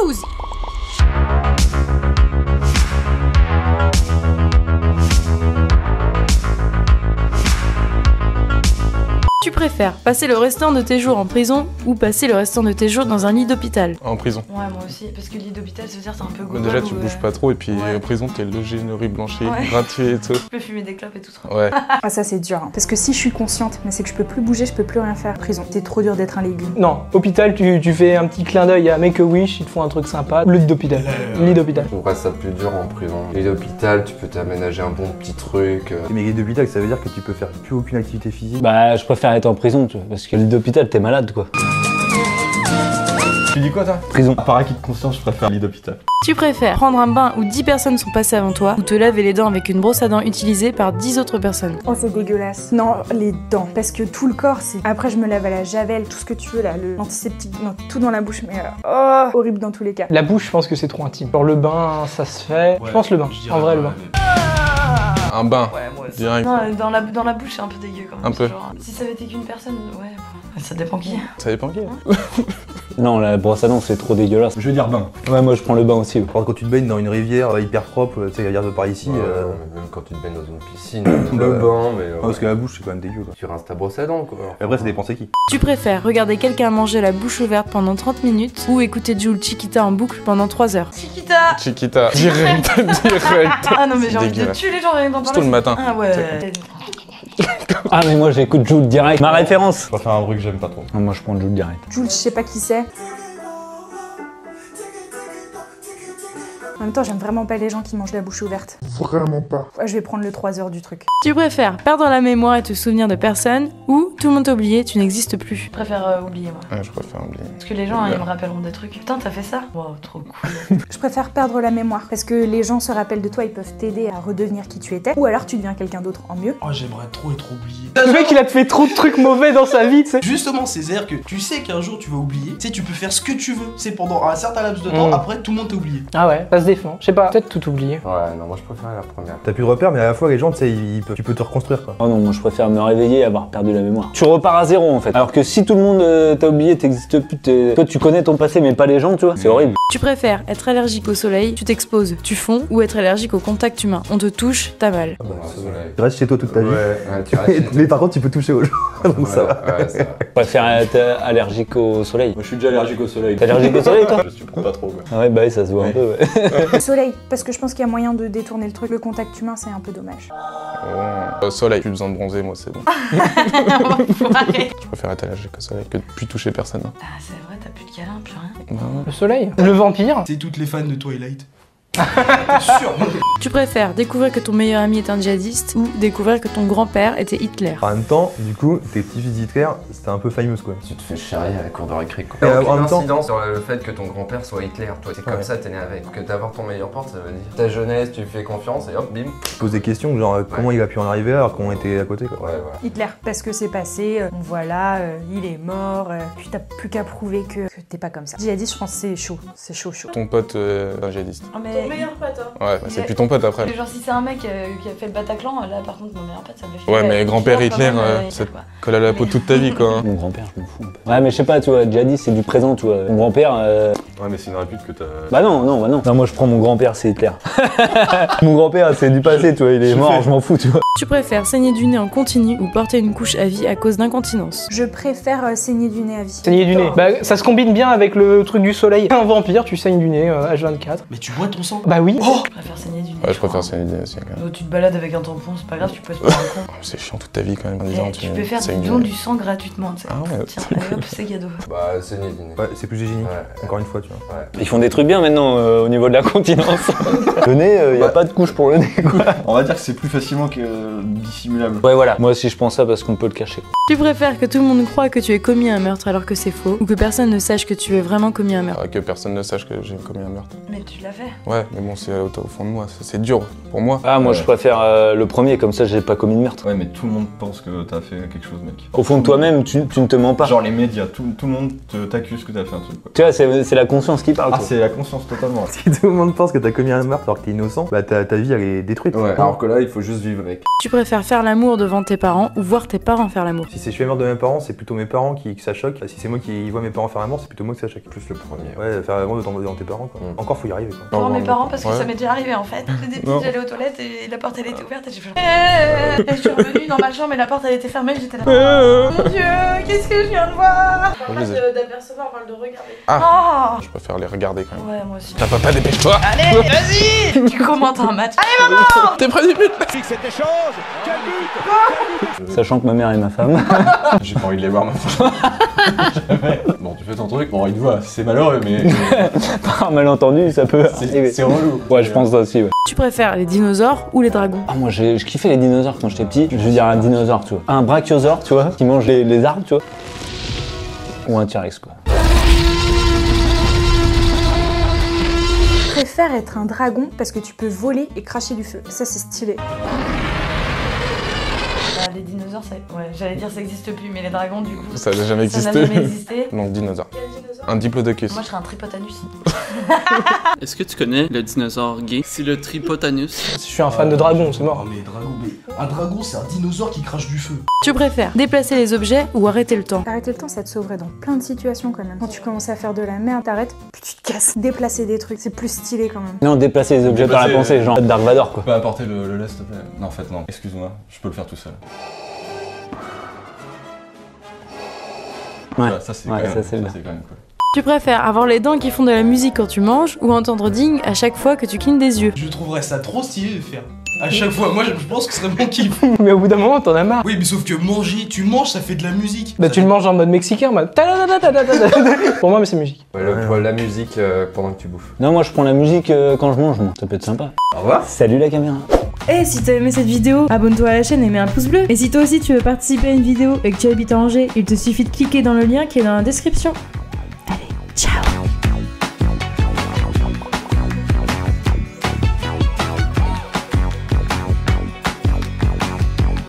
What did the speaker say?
Suzy. Tu préfères passer le restant de tes jours en prison ou passer le restant de tes jours dans un lit d'hôpital? En prison. Ouais, moi aussi, parce que lit d'hôpital, ça veut dire t'es un peu gros. Déjà, tu bouges pas trop, et puis en prison, t'es logé, nourri, blanchi, gratuit et tout. Tu peux fumer des clopes et tout. Ouais. Ah, ça c'est dur, hein. Parce que si je suis consciente, mais c'est que je peux plus bouger, je peux plus rien faire. Prison, c'est trop dur d'être un légume. Non, hôpital, tu fais un petit clin d'œil à Make-A-Wish, ils te font un truc sympa. Le lit d'hôpital. Lit d'hôpital. Je trouverais ça plus dur en prison. Lit d'hôpital, tu peux t'aménager un bon petit truc. Mais lit d'hôpital, ça veut dire que tu peux faire plus aucune activité physique. Bah, je préfère être en prison, tu vois, parce que lit d'hôpital, t'es malade, quoi. Tu dis quoi, toi? Prison. Par acquis de conscience, je préfère lit d'hôpital. Tu préfères prendre un bain où 10 personnes sont passées avant toi ou te laver les dents avec une brosse à dents utilisée par 10 autres personnes? Oh, c'est dégueulasse. Non, les dents. Parce que tout le corps, c'est. Après, je me lave à la javel, tout ce que tu veux là, l'antiseptique, non, tout dans la bouche, mais oh, horrible dans tous les cas. La bouche, je pense que c'est trop intime. Genre le bain, ça se fait. Je pense le bain. En vrai, le bain. Un bain. Ouais, moi aussi. Direct. Non, dans la bouche, c'est un peu dégueu quand même. Un peu. Genre, si ça avait été qu'une personne, ouais. Ça dépend qui. Ça dépend qui. Non, la brosse à dents, c'est trop dégueulasse. Je veux dire bain. Ouais, moi, je prends le bain aussi. Ouais. Quand tu te baignes dans une rivière hyper propre, tu sais, regarde par ici. Même quand tu te baignes dans une piscine, le bain, mais. Parce que la bouche, c'est quand même dégueu, quoi. Tu rinces ta brosse à dents, quoi. Et après, ça dépend c'est qui. Tu préfères regarder quelqu'un manger la bouche ouverte pendant 30 minutes ou écouter Jul Chiquita en boucle pendant 3 heures? Chiquita! Chiquita. Direct. Ah non, mais j'ai envie de Dégueulasse. tuer les gens rien que d'en Surtout parler. le matin. Ah ouais. Ah, mais moi, j'écoute Jules direct. Ma référence. Je préfère un truc que j'aime pas trop. Non, moi, je prends Jules direct. Jules, je sais pas qui c'est. En même temps, j'aime vraiment pas les gens qui mangent la bouche ouverte. Vraiment pas. Ouais, je vais prendre le 3 heures du truc. Tu préfères perdre la mémoire et te souvenir de personne ou tout le monde t'a oublié, tu n'existes plus? Je préfère oublier moi. Ouais, je préfère oublier. Parce que les gens, ils me rappelleront des trucs. Putain, t'as fait ça? Wow, trop cool. Je préfère perdre la mémoire parce que les gens se rappellent de toi, ils peuvent t'aider à redevenir qui tu étais. Ou alors tu deviens quelqu'un d'autre en mieux. Oh, j'aimerais trop être oublié. Le mec, il a fait trop de trucs mauvais dans sa vie, tu sais. Justement, c'est-à-dire que tu sais qu'un jour tu vas oublier. Tu sais, tu peux faire ce que tu veux. C'est pendant un certain laps de temps, après tout le monde t'a oublié. Ah ouais, ça se défend. Je sais pas, peut-être tout oublier. Ouais, non, moi je préfère la première. T'as plus de repères, mais à la fois, les gens, tu sais, tu peux te reconstruire, quoi. Oh non, moi, je préfère me réveiller et avoir perdu la mémoire. Tu repars à zéro, en fait. Alors que si tout le monde t'a oublié, t'existes plus, toi, tu connais ton passé, mais pas les gens, tu vois. C'est horrible. Tu préfères être allergique au soleil, tu t'exposes, tu fonds, ou être allergique au contact humain? On te touche, t'as mal. Tu restes chez toi toute ta vie. Ouais, tu restes. Mais par contre, tu peux toucher aux gens. Donc ça va. Ouais, ça va. Je préfère être allergique au soleil. Moi, je suis déjà allergique au soleil. T'es allergique au soleil, toi? Je supporte pas trop, quoi. Ah ouais, bah oui, ça se voit un peu, ouais. Le soleil, parce que je pense qu'il y a moyen de détourner le truc. Le contact humain, c'est un peu dommage. Soleil. Plus besoin de bronzer, moi, c'est bon. Enfoiré. Je préfère être allergique au soleil que de plus toucher personne. Ah, c'est vrai, t'as plus de câlin, plus rien. Bah ouais. Le soleil. Le vampire. C'est toutes les fans de Twilight. T'es sûr? Tu préfères découvrir que ton meilleur ami est un djihadiste ou découvrir que ton grand-père était Hitler? En même temps, du coup, tes petits-fils d'Hitler, c'était un peu famous, quoi. Tu te fais charrier à la cour de récré, quoi. Et T'as en aucune même temps- incidence sur le fait que ton grand-père soit Hitler. Toi, c'est comme ça, t'es né avec. Que d'avoir ton meilleur pote, ça veut dire ta jeunesse, tu lui fais confiance et hop, bim. Tu poses des questions, genre, comment il a pu en arriver alors qu'on était à côté, quoi. Ouais, voilà. Hitler, parce que c'est passé, voilà, il est mort, puis t'as plus qu'à prouver que t'es pas comme ça. Djihadiste, je pense que c'est chaud, chaud. Ton pote, un djihadiste. Oh, mais... Ton meilleur pote, hein. Ouais, bah, c'est plus ton pote après. Genre si c'est un mec qui a fait le Bataclan, là par contre mon meilleur pote ça me fait Ouais, mais grand-père Hitler, ça te colle à la peau toute ta vie, quoi. Mon grand-père, je m'en fous un peu. Ouais, mais je sais pas, tu vois, djihadiste, c'est du présent, tu vois. Mon grand-père, Ouais, mais c'est une répute que t'as. bah non. Non, moi je prends mon grand-père, c'est Hitler. Mon grand-père, c'est du passé, tu vois, il est mort, je m'en fous, tu vois. Tu préfères saigner du nez en continu ou porter une couche à vie à cause d'incontinence? Je préfère saigner du nez à vie. Saigner du nez. Bah, ça se combine bien avec le truc du soleil. Un vampire, tu saignes du nez, H24. Mais tu bois ton sang? Bah oui. Je préfère saigner du nez. Ouais, je préfère saigner du nez aussi, quand même. Tu te balades avec un tampon, c'est pas grave, tu peux être pour un con. C'est chiant toute ta vie, quand même, en disant Tu peux faire saignes du don du sang gratuitement, tu sais. Ah ouais. Tiens, allez hop, c'est cadeau. Bah, c'est né dîner. Ouais, c'est plus hygiénique. Ouais. Encore une fois, tu vois. Ouais. Ils font des trucs bien maintenant au niveau de la continence. Le nez, y a pas de couche pour le nez, quoi. On va dire que c'est plus facilement que dissimulable. Ouais, voilà. Moi aussi, je pense ça parce qu'on peut le cacher. Tu préfères que tout le monde croie que tu aies commis un meurtre alors que c'est faux ou que personne ne sache que tu aies vraiment commis un meurtre? Que personne ne sache que j'ai commis un meurtre. Mais tu l'as fait. Ouais, mais bon, c'est au fond de moi, c'est dur pour moi. Ah, moi je préfère le premier, comme ça j'ai pas commis de meurtre. Ouais, mais tout le monde pense que t'as fait quelque chose mec. Au fond de toi-même, tu ne te mens pas. Genre les médias, tout le monde t'accuse que t'as fait un truc, quoi. Tu vois, c'est la conscience qui parle. Ah, quoi. c'est la conscience totalement. Si tout le monde pense que t'as commis un meurtre alors que t'es innocent, bah ta vie elle est détruite. Ouais, alors que là, il faut juste vivre avec. Tu préfères faire l'amour devant tes parents ou voir tes parents faire l'amour? Si c'est chez les meurtres de mes parents, c'est plutôt mes parents que ça choque. Si c'est moi qui vois mes parents faire l'amour, c'est plutôt moi que ça choque. Plus le premier. Ouais, faire l'amour devant tes parents, quoi. Encore faut y arriver, quoi. Devant mes parents, parce que Ouais. ça m'est déjà arrivé en fait. J'étais Non. petite, j'allais aux toilettes et la porte elle était ouverte et j'ai fait. Et je suis revenue dans ma chambre et la porte elle était fermée, j'étais là. Mon Dieu, qu'est-ce que je viens de voir? On parle d'apercevoir, on parle de regarder. Ah. Je préfère les regarder quand même. Ouais, moi aussi. Ta papa, dépêche-toi. Allez, vas-y. Tu commentes un match. Allez, maman. T'es près du but. Sachant que ma mère est ma femme. J'ai pas envie de les voir maintenant. Jamais. Bon, tu fais ton truc, bon, il te voit, c'est malheureux, mais Par un malentendu, ça peut arriver. c'est relou. Ouais, je pense ça aussi, ouais. Tu préfères les dinosaures ou les dragons? Ah, moi, je kiffais les dinosaures quand j'étais petit. Je veux dire un dinosaure, tu vois. Un brachiosaure, tu vois, qui mange les arbres, tu vois. Ou un T-Rex, quoi. Je préfère être un dragon parce que tu peux voler et cracher du feu. Ça, c'est stylé. Les dinosaures, ça... ouais, j'allais dire ça existe plus, mais les dragons, du coup. Ça n'a jamais Ça n'a existé. jamais existé. Donc dinosaure. Quel dinosaure? Un diplodocus. Moi, je serais un tripotanus. Est-ce que tu connais le dinosaure gay? C'est le Tripotanus. Si je suis un fan de dragon, c'est mort. Oh, mais un dragon, c'est un dinosaure qui crache du feu. Tu préfères déplacer les objets ou arrêter le temps? Arrêter le temps, ça te sauverait dans plein de situations quand même. Quand tu commences à faire de la merde, t'arrêtes, puis tu te casses. Déplacer des trucs, c'est plus stylé quand même. Non, déplacer les objets par la Déplacer- pensée, genre Dark Vador, quoi. Tu peux apporter le lait, s'il te plaît? Non, en fait, non. Excuse-moi, je peux le faire tout seul. Ouais, Ça, c'est ouais, quand même, ça, c'est bien. quand même cool. Tu préfères avoir les dents qui font de la musique quand tu manges ou entendre ding à chaque fois que tu clignes des yeux? Je trouverais ça trop stylé de faire. À chaque fois, moi je pense que ce serait mon kiff. Mais au bout d'un moment, t'en as marre. Oui, mais sauf que manger, tu manges, ça fait de la musique. Bah, tu le manges en mode mexicain, en mode ta-da-da-da-da-da-da. Pour moi, mais c'est musique. Ouais, la musique pendant que tu bouffes. Non, moi, je prends la musique quand je mange, moi. Ça peut être sympa. Au revoir. Salut la caméra. Et si t'as aimé cette vidéo, abonne-toi à la chaîne et mets un pouce bleu. Et si toi aussi tu veux participer à une vidéo et que tu habites à Angers, il te suffit de cliquer dans le lien qui est dans la description.